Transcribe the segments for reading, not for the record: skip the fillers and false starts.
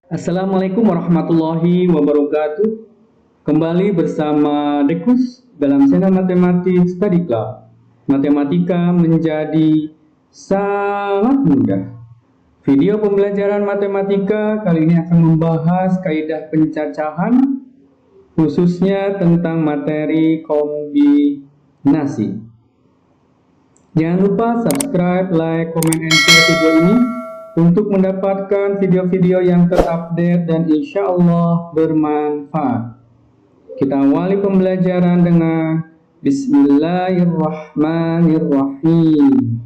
Assalamualaikum warahmatullahi wabarakatuh. Kembali bersama Dekus dalam channel Matematik Study Club. Matematika menjadi sangat mudah. Video pembelajaran matematika kali ini akan membahas kaidah pencacahan, khususnya tentang materi kombinasi. Jangan lupa subscribe, like, comment, and share video ini untuk mendapatkan video-video yang terupdate dan insya Allah bermanfaat. Kita awali pembelajaran dengan Bismillahirrahmanirrahim.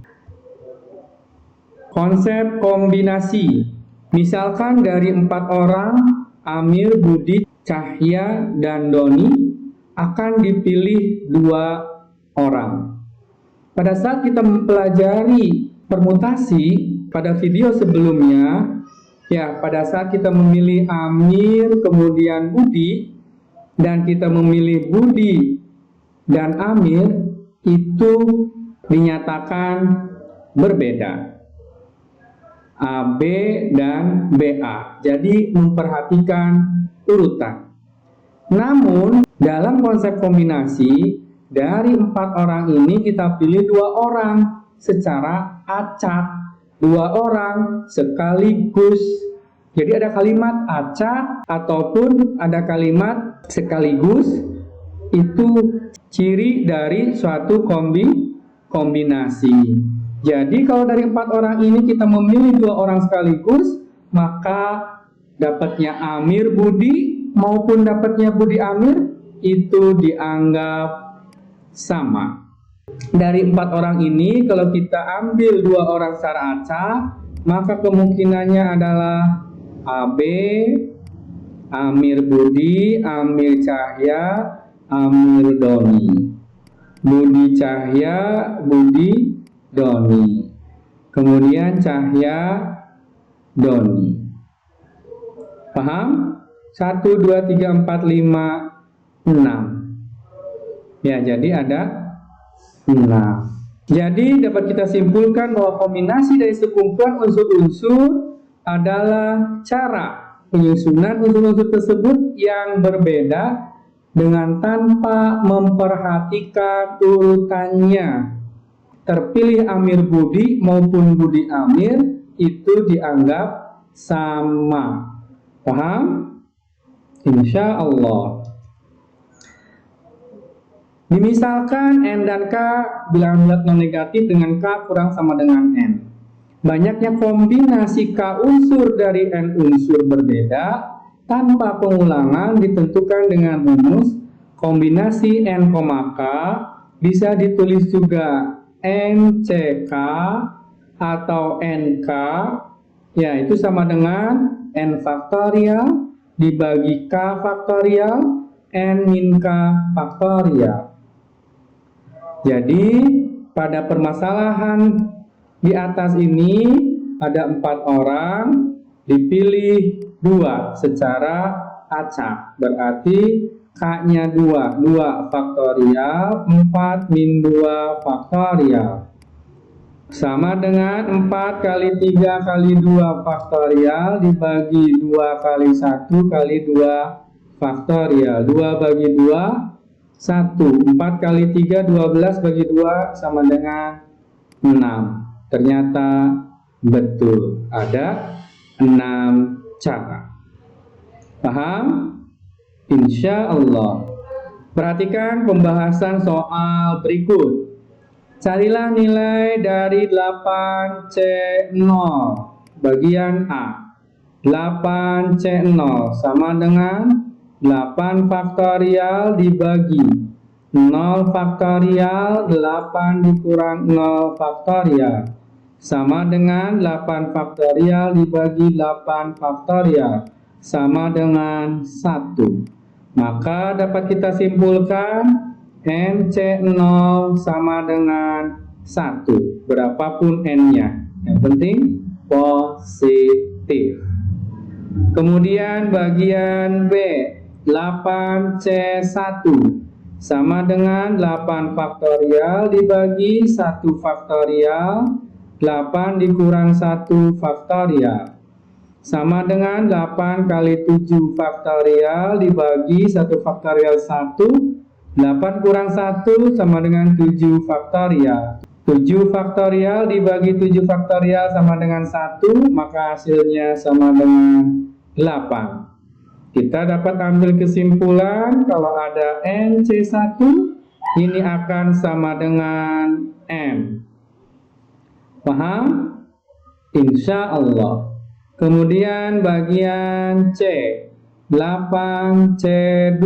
Konsep kombinasi. Misalkan dari 4 orang, Amir, Budi, Cahya, dan Doni, akan dipilih 2 orang. Pada saat kita mempelajari permutasi pada video sebelumnya, pada saat kita memilih Amir kemudian Budi dan kita memilih Budi dan Amir, itu dinyatakan berbeda, AB dan BA. Jadi memperhatikan urutan. Namun dalam konsep kombinasi, dari 4 orang ini kita pilih 2 orang secara acak. 2 orang sekaligus. Jadi ada kalimat acak ataupun ada kalimat sekaligus. Itu ciri dari suatu kombinasi. Jadi kalau dari 4 orang ini kita memilih 2 orang sekaligus, maka dapatnya Amir Budi maupun dapatnya Budi Amir itu dianggap sama. Dari 4 orang ini, kalau kita ambil 2 orang secara acak, maka kemungkinannya adalah AB, Amir Budi, Amir Cahya, Amir Doni. Budi Cahya, Budi Doni. Kemudian Cahya, Doni. Paham? 1, 2, 3, 4, 5, 6. Ya, jadi ada 6. Jadi dapat kita simpulkan bahwa kombinasi dari sekumpulan unsur-unsur adalah cara penyusunan unsur-unsur tersebut yang berbeda dengan tanpa memperhatikan urutannya. Terpilih Amir Budi maupun Budi Amir itu dianggap sama. Paham? Insya Allah. Dimisalkan N dan K bilangan bulat non negatif dengan K kurang sama dengan N. Banyaknya kombinasi K unsur dari N unsur berbeda tanpa pengulangan ditentukan dengan rumus kombinasi N, K bisa ditulis juga NCK atau NK, ya itu sama dengan N faktorial dibagi K faktorial N min K faktorial. Jadi pada permasalahan di atas ini ada 4 orang, dipilih 2 secara acak. Berarti K-nya 2 faktorial, 4 min 2 faktorial. Sama dengan 4 kali 3 kali 2 faktorial dibagi 2 kali 1 kali 2 faktorial. 2 bagi 2, 1. 4 kali 3, 12 bagi 2 sama dengan 6. Ternyata betul. Ada 6 cara. Paham? Insya Allah. Perhatikan pembahasan soal berikut. Carilah nilai dari 8C0. Bagian A. 8C0 sama dengan 8 faktorial dibagi 0 faktorial 8 dikurang 0 faktorial sama dengan 8 faktorial dibagi 8 faktorial sama dengan 1. Maka dapat kita simpulkan NC0 sama dengan 1 berapapun N-nya, yang penting positif. Kemudian bagian B, 8C1 sama dengan 8 faktorial dibagi 1 faktorial 8 dikurang 1 faktorial sama dengan 8 kali 7 faktorial dibagi 1 faktorial 1. 8 kurang 1 sama dengan 7 faktorial. 7 faktorial dibagi 7 faktorial sama dengan 1, maka hasilnya sama dengan 8. Kita dapat ambil kesimpulan kalau ada NC1, ini akan sama dengan M. Paham? Insya Allah. Kemudian bagian C, 8C2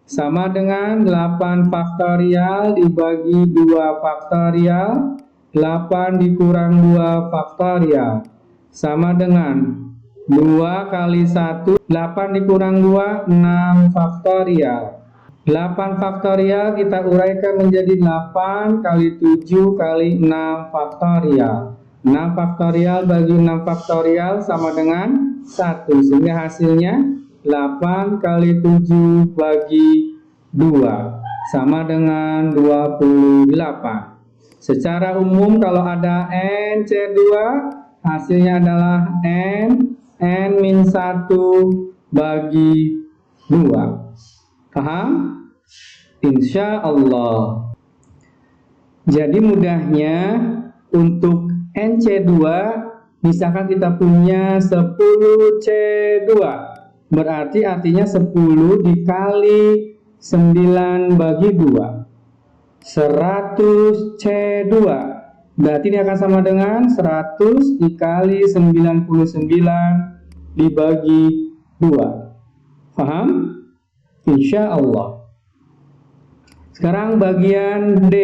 sama dengan 8 faktorial dibagi 2 faktorial, 8 dikurang 2 faktorial, sama dengan 2 kali 1, 8 dikurang 2, 6 faktorial. 8 faktorial kita uraikan menjadi 8 kali 7 kali 6 faktorial. 6 faktorial bagi 6 faktorial sama dengan 1, sehingga hasilnya 8 kali 7 bagi 2 sama dengan 28. Secara umum kalau ada NC2, hasilnya adalah N-1 bagi 2. Paham? Insya Allah. Jadi mudahnya untuk NC2, misalkan kita punya 10C2, berarti artinya 10 dikali 9 bagi 2. 100C2, berarti ini akan sama dengan 100 dikali 99 dibagi 2. Paham? Insya Allah. Sekarang bagian D,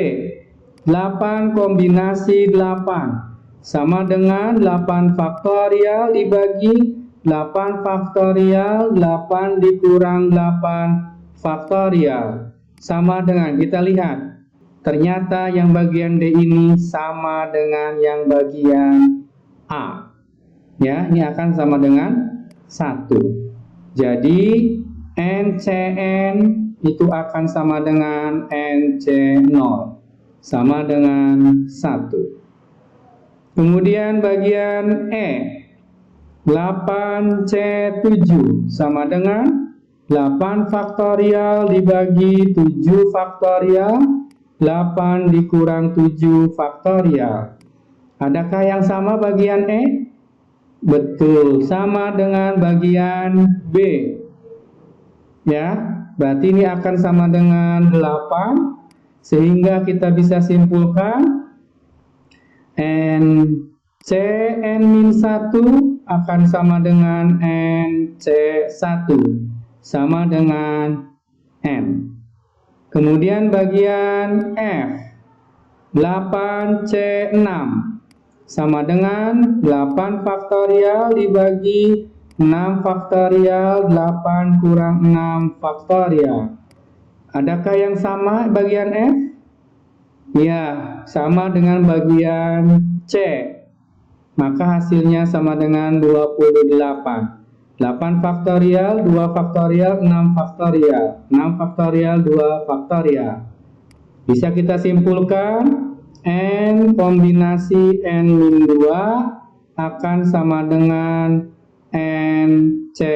8 kombinasi 8 sama dengan 8 faktorial dibagi 8 faktorial, 8 dikurang 8 faktorial, sama dengan, kita lihat, ternyata yang bagian D ini sama dengan yang bagian A. Ya, ini akan sama dengan 1. Jadi NCN itu akan sama dengan NC0, sama dengan 1. Kemudian bagian E, 8C7 sama dengan 8 faktorial dibagi 7 faktorial, 8 dikurang 7 faktorial. Adakah yang sama bagian E? Betul, sama dengan bagian B. Ya, berarti ini akan sama dengan 8, sehingga kita bisa simpulkan NCN-1 akan sama dengan NC1, sama dengan N. Kemudian bagian F, 8C6 sama dengan 8 faktorial dibagi 6 faktorial, 8 kurang 6 faktorial. Adakah yang sama bagian F? Ya, sama dengan bagian C. Maka hasilnya sama dengan 28. 8 faktorial, 2 faktorial, 6 faktorial. 6 faktorial, 2 faktorial. Bisa kita simpulkan N kombinasi N-2 akan sama dengan NC2.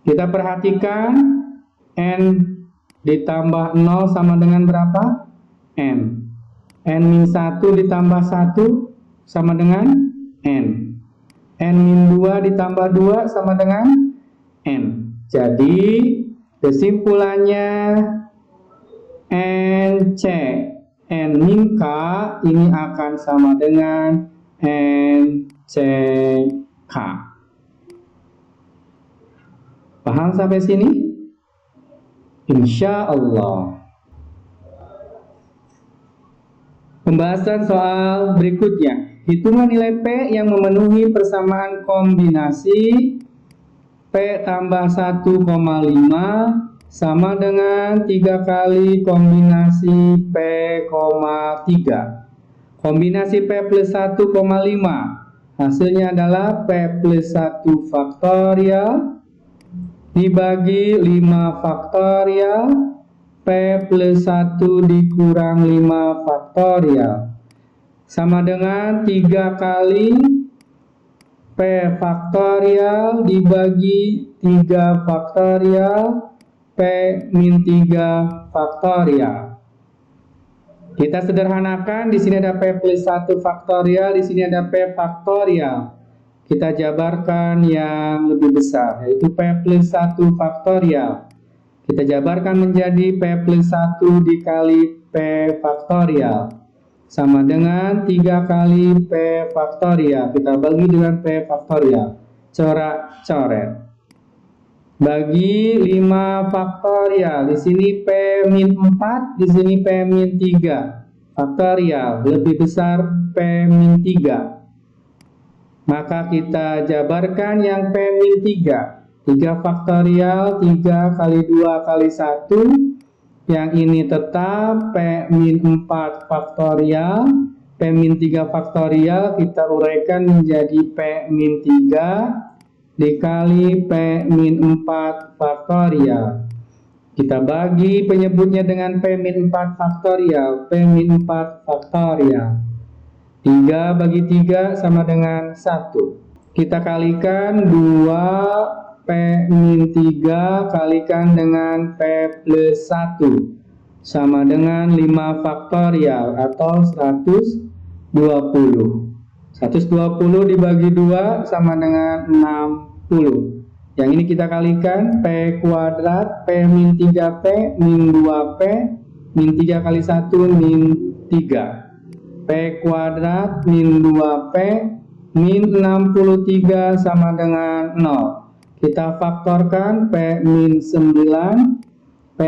Kita perhatikan N ditambah 0 sama dengan berapa? N. N-1 ditambah 1 sama dengan N. N-2 ditambah 2 sama dengan N. Jadi kesimpulannya NC N-K ini akan sama dengan NCK. Paham sampai sini? Insya Allah. Pembahasan soal berikutnya, hitungan nilai P yang memenuhi persamaan kombinasi P tambah 1,5 sama dengan 3 kali kombinasi P, 3. Kombinasi P plus 1,5 hasilnya adalah P plus 1 faktorial dibagi 5 faktorial, P plus 1 dikurang 5 faktorial, sama dengan 3 kali P faktorial dibagi 3 faktorial P min 3 faktorial. Kita sederhanakan, di sini ada P plus 1 faktorial, di sini ada P faktorial. Kita jabarkan yang lebih besar, yaitu P plus 1 faktorial. Kita jabarkan menjadi P plus 1 dikali P faktorial. Sama dengan 3 kali P faktorial. Kita bagi dengan P faktorial. Coret-coret. Bagi 5 faktorial. Di sini P min 4, di sini P min 3 faktorial. Lebih besar P min 3. Maka kita jabarkan yang P min 3. 3 faktorial, 3 kali 2 kali 1. Yang ini tetap P min 4 faktorial. P min 3 faktorial kita uraikan menjadi P min 3 dikali P min 4 faktorial. Kita bagi penyebutnya dengan P min 4 faktorial. P min 4 faktorial. 3 bagi 3 sama dengan 1. Kita kalikan 2 P min 3 kalikan dengan P plus 1. Sama dengan 5 faktorial atau 120. 120 dibagi 2 sama dengan 60. Yang ini kita kalikan P kuadrat P min 3P min 2P min 3 kali 1 min 3. P kuadrat min 2P min 63 sama dengan 0. Kita faktorkan P min 9 P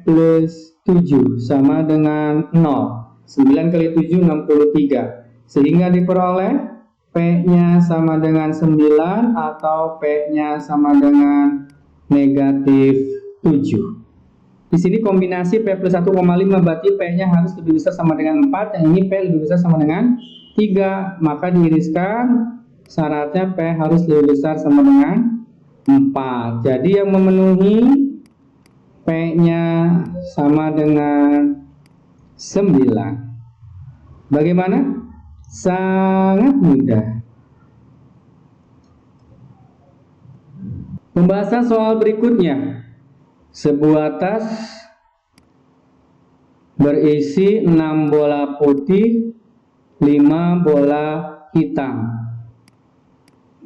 plus 7 sama dengan 0. 9 kali 7 63. Sehingga diperoleh P-nya sama dengan 9 atau P-nya sama dengan negatif 7. Di sini kombinasi P plus 1,5 berarti P-nya harus lebih besar sama dengan 4. Yang ini P lebih besar sama dengan 3. Maka diiriskan syaratnya P harus lebih besar sama dengan 4. Jadi yang memenuhi P-nya sama dengan 9. Bagaimana? Sangat mudah. Pembahasan soal berikutnya. Sebuah tas berisi 6 bola putih, 5 bola hitam.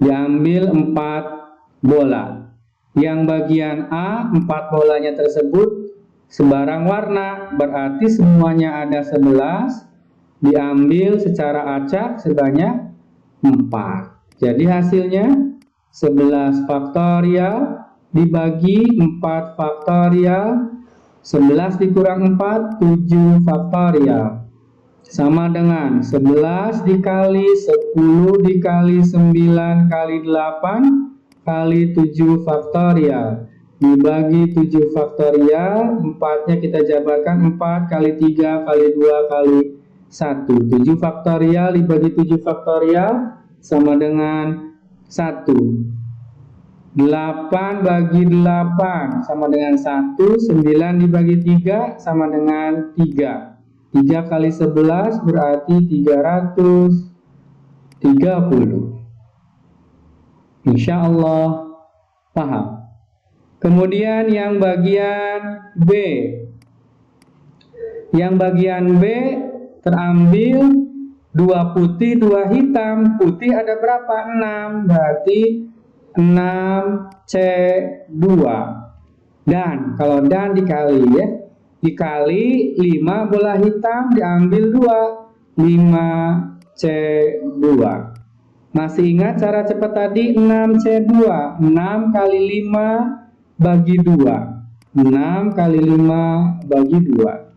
Diambil 4 bola. Yang bagian A, 4 bolanya tersebut sebarang warna, berarti semuanya ada 11. Diambil secara acak sebanyak 4. Jadi hasilnya 11 faktorial dibagi 4 faktorial. 11 dikurang 4, 7 faktorial. Sama dengan 11 dikali 10 dikali 9 kali 8 kali 7 faktorial. Dibagi 7 faktorial, 4-nya kita jabarkan 4 kali 3 kali 2 kali 1. 7 faktorial dibagi 7 faktorial sama dengan 1. 8 bagi 8 sama dengan 1. 9 dibagi 3 sama dengan 3. 3 kali 11 berarti 330. Insya Allah paham. Kemudian yang bagian B. Yang bagian B terambil 2 putih, 2 hitam. Putih ada berapa? 6. Berarti 6C2. Dan, kalau dan dikali ya. Dikali 5 bola hitam diambil 2. 5C2. Masih ingat cara cepat tadi? 6C2. 6 kali 5 bagi 2. 6 kali 5 bagi 2.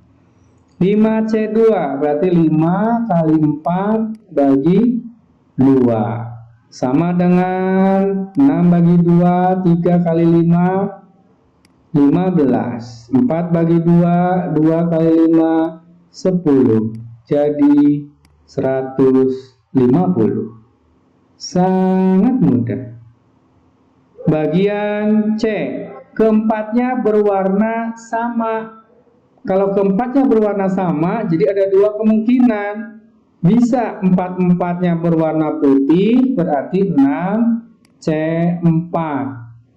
5C2 berarti 5 kali 4 bagi 2 sama dengan 6 bagi 2, 3 kali 5, 15. 4 bagi 2, 2 kali 5, 10. Jadi 150. Sangat mudah. Bagian C, keempatnya berwarna sama. Kalau keempatnya berwarna sama, jadi ada 2 kemungkinan. Bisa 4-4-nya berwarna putih, berarti 6C4.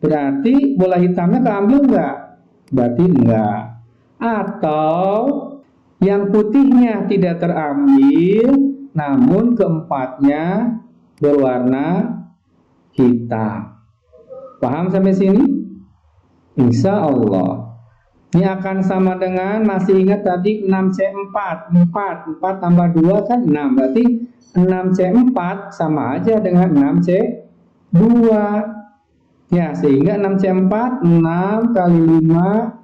Berarti bola hitamnya keambil enggak? Berarti enggak. Atau yang putihnya tidak terambil, namun keempatnya berwarna hitam. Paham sampai sini? Insya Allah. Ini akan sama dengan, masih ingat tadi 6C4, 4 tambah 2 kan 6, berarti 6C4 sama aja dengan 6C2. Ya, sehingga 6C4, 6 kali 5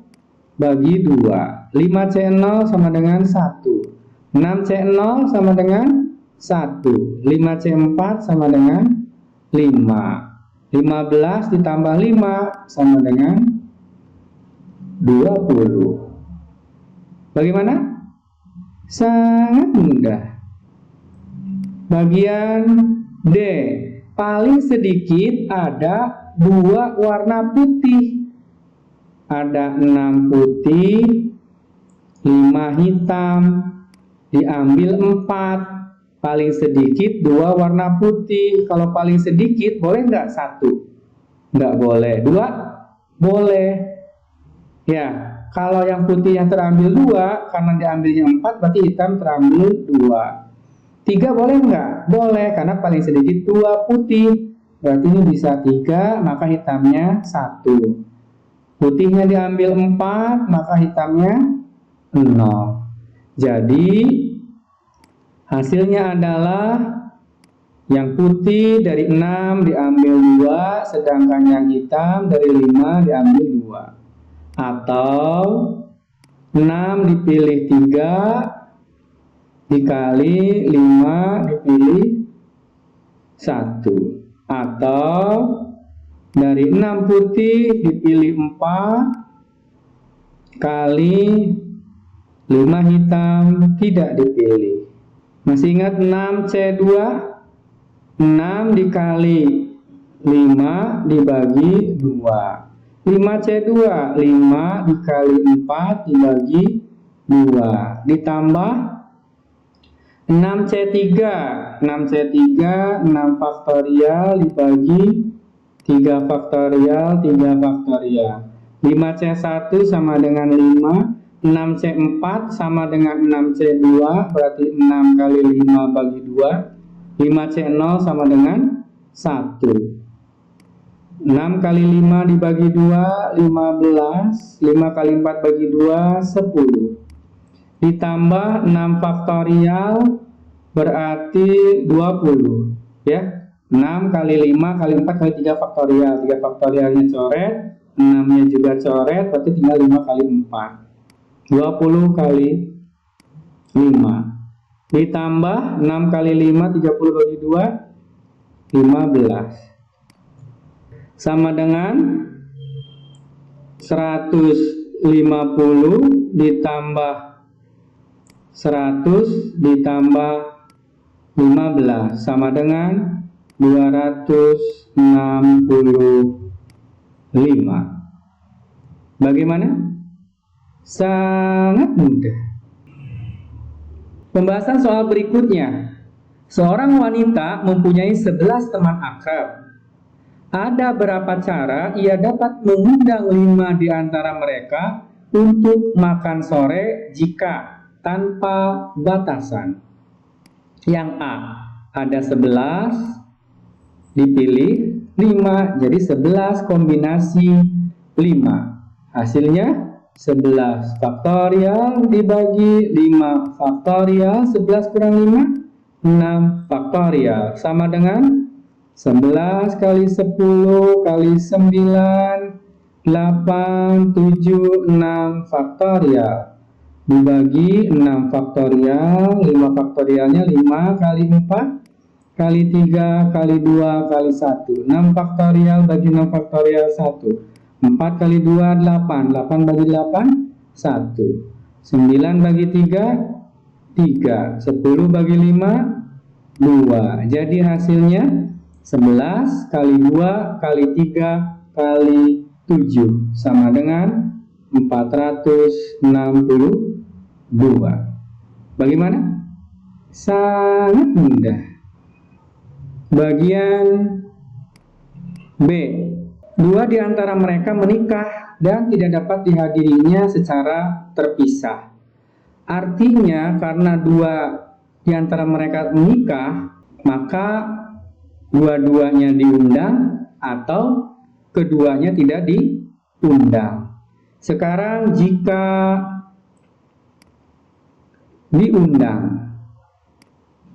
bagi 2. 5C0 sama dengan 1. 6C0 sama dengan 1. 5C4 sama dengan 5. 15 ditambah 5 sama dengan 20. Bagaimana? Sangat mudah. Bagian D. Paling sedikit ada 2 warna putih. Ada 6 putih, 5 hitam. Diambil 4. Paling sedikit 2 warna putih. Kalau paling sedikit boleh nggak 1? Nggak boleh. 2? Boleh. Ya, kalau yang putih yang terambil 2, karena diambilnya 4, berarti hitam terambil 2. 3 boleh nggak? Boleh, karena paling sedikit 2 putih. Berarti ini bisa 3, maka hitamnya 1. Putihnya diambil 4, maka hitamnya 0. Jadi, hasilnya adalah yang putih dari 6 diambil 2, sedangkan yang hitam dari 5 diambil 2. Atau 6 dipilih 3 dikali 5 dipilih 1. Atau dari 6 putih dipilih 4 kali 5 hitam tidak dipilih. Masih ingat 6C2? 6 dikali 5 dibagi 2. 5C2, 5 dikali 4 dibagi 2. Ditambah 6C3, 6C3, 6 faktorial dibagi 3 faktorial, 3 faktorial. 5C1 sama dengan 5, 6C4 sama dengan 6C2, berarti 6 kali 5 bagi 2. 5C0 sama dengan 1. 6 kali 5 dibagi 2, 15. 5 kali 4 bagi 2, 10. Ditambah 6 faktorial, berarti 20. Ya, 6 kali 5 kali 4 kali 3 faktorial. 3 faktorialnya coret, 6-nya juga coret, berarti tinggal 5 kali 4. 20 kali 5. Ditambah 6 kali 5, 30 bagi 2, 15. Sama dengan 150 ditambah 100 ditambah 15 sama dengan 265. Bagaimana? Sangat mudah. Pembahasan soal berikutnya. Seorang wanita mempunyai 11 teman akrab. Ada berapa cara ia dapat mengundang 5 di antara mereka untuk makan sore jika tanpa batasan? Yang A, ada 11, dipilih 5, jadi 11 kombinasi 5. Hasilnya 11 faktorial dibagi 5 faktorial, 11 kurang 5, 6 faktorial, sama dengan 11 kali 10 kali 9, 8, 7, 6 faktorial. Dibagi 6 faktorial, 5 faktorialnya 5 kali 4, kali 3, kali 2, kali 1. 6 faktorial bagi 6 faktorial 1. 4 kali 2, 8. 8 bagi 8, 1. 9 bagi 3, 3. 10 bagi 5, 2. Jadi hasilnya 11 kali 2 kali 3 kali 7 sama dengan 462. Bagaimana? Sangat mudah. Bagian B. Dua di antara mereka menikah dan tidak dapat dihadirinya secara terpisah. Artinya karena dua di antara mereka menikah, maka dua-duanya diundang atau keduanya tidak diundang. Sekarang jika diundang.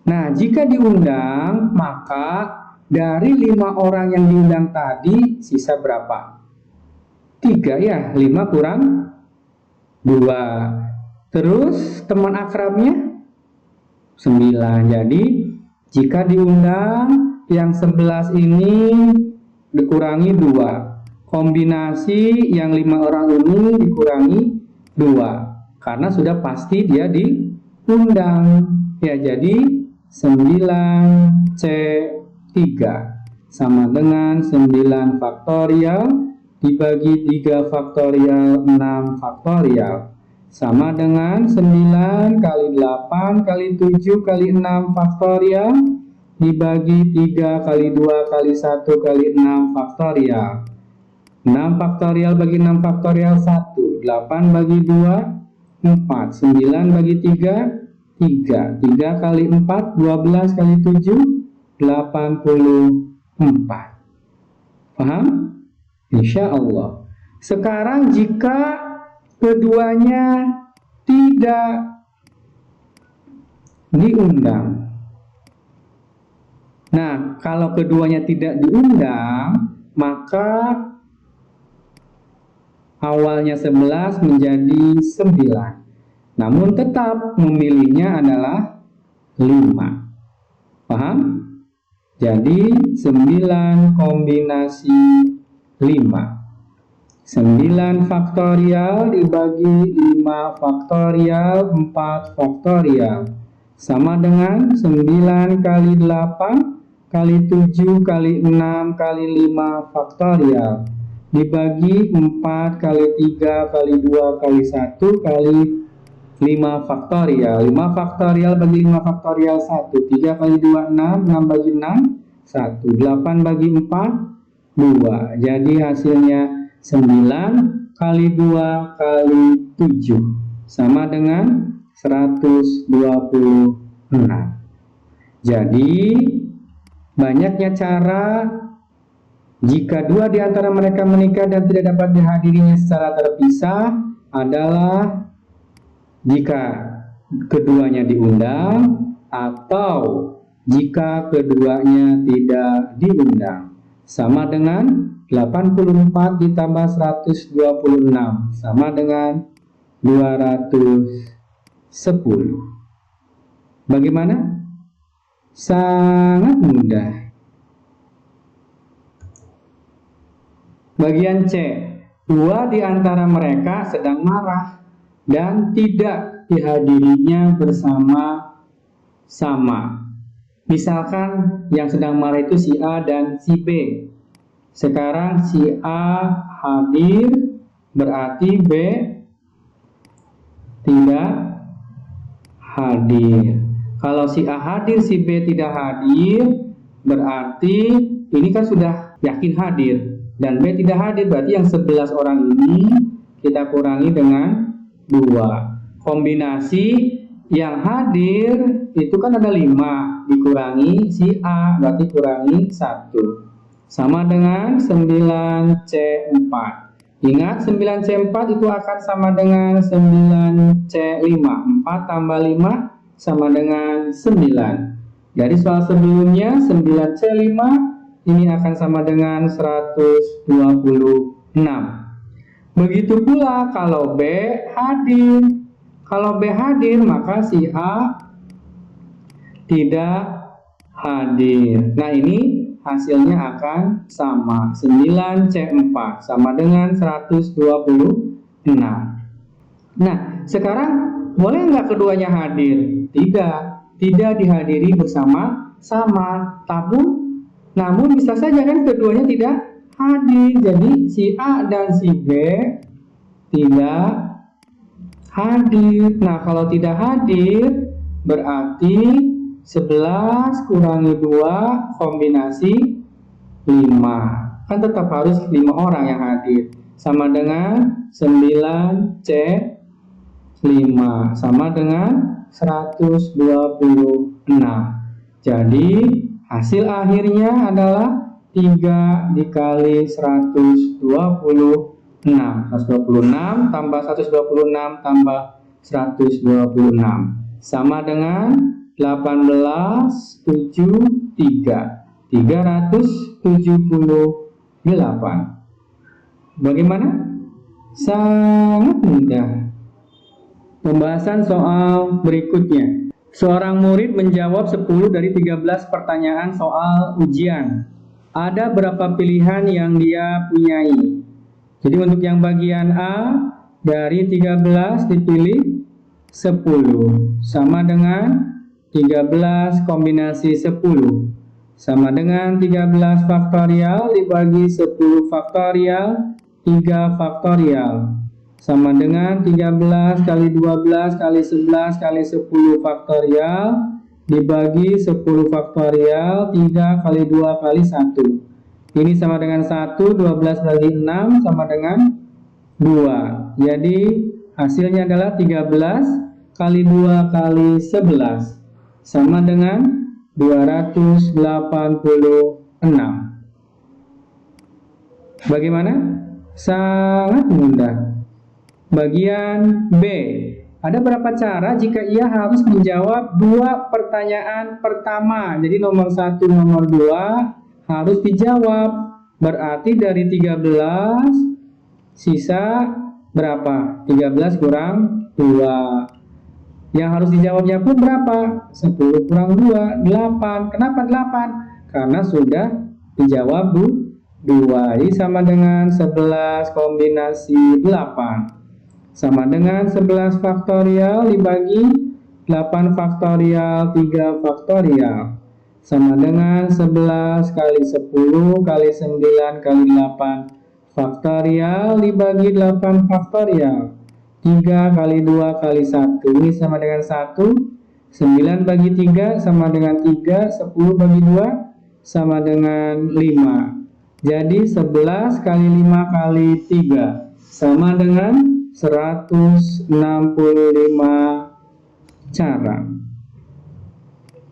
Nah, jika diundang, maka dari 5 orang yang diundang tadi, sisa berapa? 3 ya, 5 kurang 2. Terus teman akrabnya 9. Jadi, jika diundang, yang 11 ini dikurangi 2. Kombinasi yang 5 orang ini dikurangi 2. Karena sudah pasti dia diundang. Ya, jadi 9C3 sama dengan 9 faktorial dibagi 3 faktorial 6 faktorial sama dengan 9 kali 8 kali 7 kali 6 faktorial dibagi 3 kali 2 kali 1 kali 6 faktorial. 6 faktorial bagi 6 faktorial 1, 8 bagi 2 4, 9 bagi 3 3 kali 4, 12 kali 7, 84. Paham? Insya Allah. Sekarang jika keduanya tidak diundang. Nah, kalau keduanya tidak diundang, maka awalnya 11 menjadi 9. Namun tetap memilihnya adalah 5. Paham? Jadi 9 kombinasi 5. 9 faktorial dibagi 5 faktorial 4 faktorial sama dengan 9 kali 8 kali 7 kali 6 kali 5 faktorial dibagi 4 kali 3 kali 2 kali 1 kali 5 faktorial. 5 faktorial bagi 5 faktorial 1. 3 kali 2, 6. 6 bagi 6, 1. 8 bagi 4, 2. Jadi hasilnya 9 kali 2 kali 7. Sama dengan 126. Jadi banyaknya cara jika dua di antara mereka menikah dan tidak dapat dihadirinya secara terpisah adalah jika keduanya diundang atau jika keduanya tidak diundang. Sama dengan 84 ditambah 126 sama dengan 210. Bagaimana? Sangat mudah. Bagian C. Dua di antara mereka sedang marah dan tidak dihadirinya bersama-sama. Misalkan yang sedang marah itu si A dan si B. Sekarang si A hadir, berarti B tidak hadir. Kalau si A hadir, si B tidak hadir, berarti ini kan sudah yakin hadir. Dan B tidak hadir, berarti yang 11 orang ini kita kurangi dengan 2. Kombinasi yang hadir itu kan ada 5 dikurangi si A berarti kurangi 1 sama dengan 9C4. Ingat 9C4 itu akan sama dengan 9C5. 4 tambah 5 sama dengan 9. Dari soal sebelumnya 9C5 ini akan sama dengan 126. Begitu pula kalau B hadir. Kalau B hadir, maka si A tidak hadir. Nah, ini hasilnya akan sama. 9C4 sama dengan 126. Nah, sekarang boleh nggak keduanya hadir? Tidak. Tidak dihadiri bersama-sama. Namun bisa saja kan keduanya tidak hadir. Jadi si A dan si B tidak hadir. Nah, kalau tidak hadir, berarti 11 kurangi 2 kombinasi 5. Kan tetap harus 5 orang yang hadir. Sama dengan 9C 5 sama dengan 126. Jadi hasil akhirnya adalah 3 dikali 126. 126 tambah 126 tambah 126 sama dengan 1873. 378. Bagaimana? Sangat mudah. Pembahasan soal berikutnya. Seorang murid menjawab 10 dari 13 pertanyaan soal ujian. Ada berapa pilihan yang dia punyai? Jadi untuk yang bagian A, dari 13 dipilih 10. Sama dengan 13 kombinasi 10. Sama dengan 13 faktorial dibagi 10 faktorial 3 faktorial. Sama dengan 13 kali 12 kali 11 kali 10 faktorial dibagi 10 faktorial 3 kali 2 kali 1. Ini sama dengan 1, 12 bagi 6 sama dengan 2. Jadi hasilnya adalah 13 kali 2 kali 11 sama dengan 286. Bagaimana? Sangat mudah. Bagian B. Ada berapa cara jika ia harus menjawab 2 pertanyaan pertama? Jadi nomor 1, nomor 2 harus dijawab. Berarti dari 13 sisa berapa? 13 kurang 2. Yang harus dijawabnya pun berapa? 10 kurang 2, 8. Kenapa 8? Karena sudah dijawab 2. Ini sama dengan 11 kombinasi 8. Sama dengan 11 faktorial dibagi 8 faktorial 3 faktorial. Sama dengan 11 kali 10 kali 9 kali 8 faktorial dibagi 8 faktorial. 3 kali 2 kali 1. Ini sama dengan 1. 9 bagi 3 sama dengan 3. 10 bagi 2 sama dengan 5. Jadi 11 kali 5 kali 3 sama dengan 165 cara.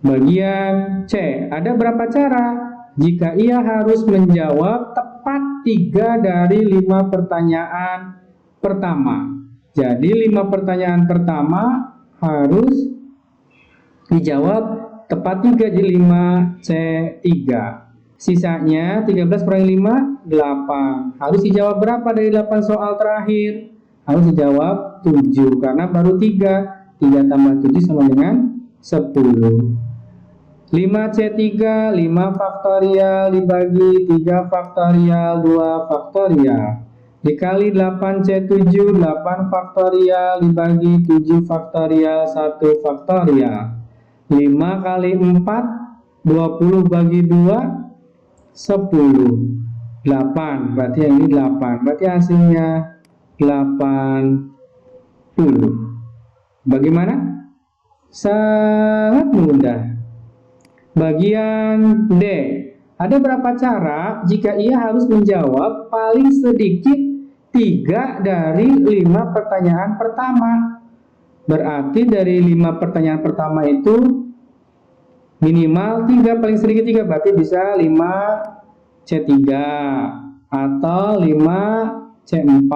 Bagian C. Ada berapa cara jika ia harus menjawab tepat 3 dari 5 pertanyaan pertama? Jadi 5 pertanyaan pertama harus dijawab tepat 3, jadi 5C3. Sisanya 13 kurangi 5, 8. Harus dijawab berapa dari 8 soal terakhir? Harus dijawab 7, karena baru 3. 3 tambah 7 sama dengan 10. 5C3, 5 faktorial dibagi 3 faktorial 2 faktorial. Dikali 8C7, 8 faktorial dibagi 7 faktorial 1 faktorial. 5 kali 4, 20 bagi 2, 10. 8, berarti yang ini 8. Berarti hasilnya 80. Bagaimana? Sangat mudah. Bagian D. Ada berapa cara jika ia harus menjawab paling sedikit 3 dari 5 pertanyaan pertama? Berarti dari 5 pertanyaan pertama itu minimal 3, paling sedikit 3. Berarti bisa 5C3 atau 5C4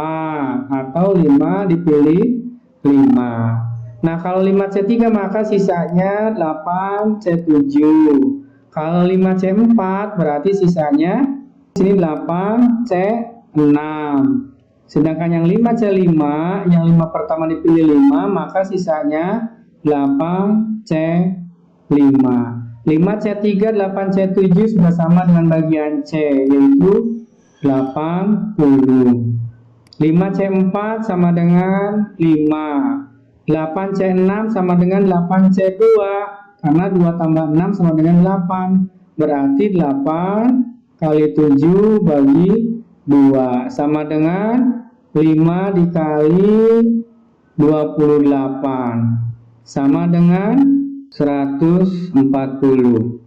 atau 5 dipilih 5. Nah, kalau 5C3 maka sisanya 8C7. Kalau 5C4 berarti sisanya sini 8C6. Sedangkan yang 5C5, yang 5 pertama dipilih 5, maka sisanya 8C5. 5C3, 8C7 sudah sama dengan bagian C, yaitu 80. 5C4 sama dengan 5. 8C6 sama dengan 8C2, karena 2 tambah 6 sama dengan 8. Berarti 8 kali 7 bagi 2 sama dengan 5 dikali 28 sama dengan 140.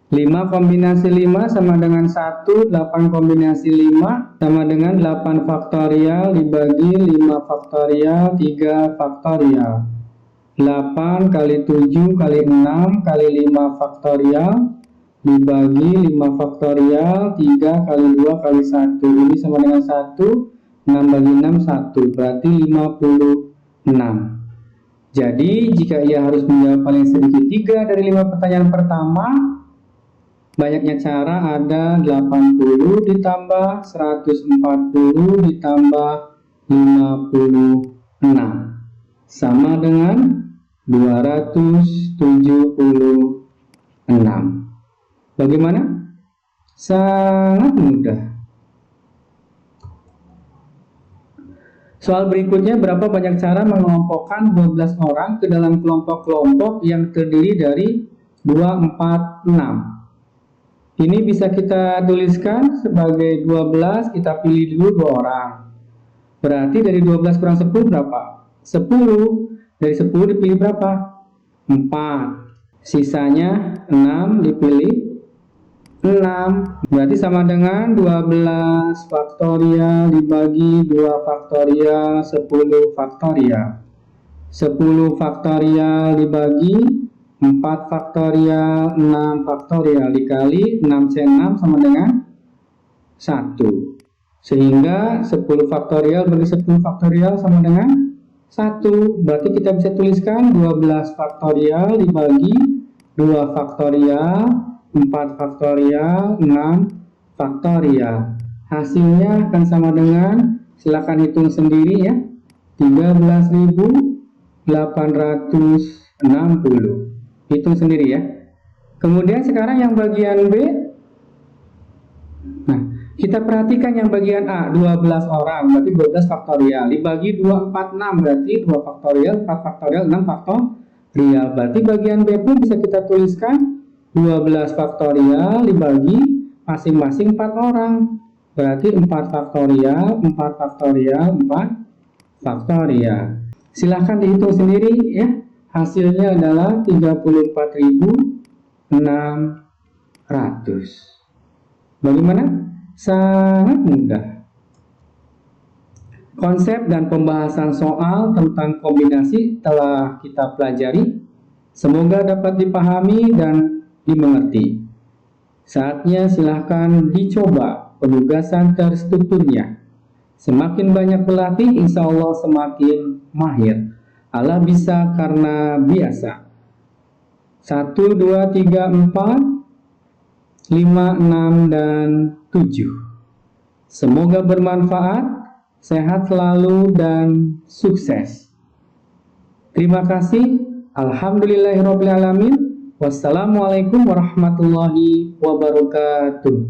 5 kombinasi 5 sama dengan 1, 8 kombinasi 5 sama dengan 8 faktorial dibagi 5 faktorial 3 faktorial. 8 kali 7 kali 6 kali 5 faktorial dibagi 5 faktorial 3 kali 2 kali 1. Ini sama dengan 1, 6 bagi 6 1, berarti 56. Jadi jika ia harus menjawab paling sedikit 3 dari 5 pertanyaan pertama, banyaknya cara ada 80 ditambah 140 ditambah 56 sama dengan 276. Bagaimana? Sangat mudah. Soal berikutnya, berapa banyak cara mengelompokkan 12 orang ke dalam kelompok-kelompok yang terdiri dari 2, 4, 6. Ini bisa kita tuliskan sebagai 12, kita pilih dulu 2 orang. Berarti dari 12 kurang 10 berapa? 10. Dari 10 dipilih berapa? 4. Sisanya 6 dipilih 6. Berarti sama dengan 12 faktorial dibagi 2 faktorial 10 faktorial. 10 faktorial dibagi 4 faktorial 6 faktorial dikali 6C6 sama dengan 1. Sehingga 10 faktorial bagi 10 faktorial sama dengan 1. Berarti kita bisa tuliskan 12 faktorial dibagi 2 faktorial 4 faktorial 6 faktorial. Hasilnya akan sama dengan, silakan hitung sendiri ya, 13.860. Hitung sendiri ya. Kemudian sekarang yang bagian B. Nah, kita perhatikan yang bagian A, 12 orang, berarti 12 faktorial. Dibagi 2, 4, 6, berarti 2 faktorial, 4 faktorial, 6 faktorial. Berarti bagian B pun bisa kita tuliskan 12 faktorial dibagi masing-masing 4 orang. Berarti 4 faktorial, 4 faktorial, 4 faktorial. Silahkan dihitung sendiri ya. Hasilnya adalah 34.600. Bagaimana? Sangat mudah. Konsep dan pembahasan soal tentang kombinasi telah kita pelajari. Semoga dapat dipahami dan dimengerti. Saatnya silahkan dicoba penugasan terstrukturnya. Semakin banyak berlatih, insya Allah semakin mahir. Allah bisa karena biasa. 1, 2, 3, 4, 5, 6, dan 7. Semoga bermanfaat, sehat selalu, dan sukses. Terima kasih. Alhamdulillahirrabbilalamin. Wassalamualaikum warahmatullahi wabarakatuh.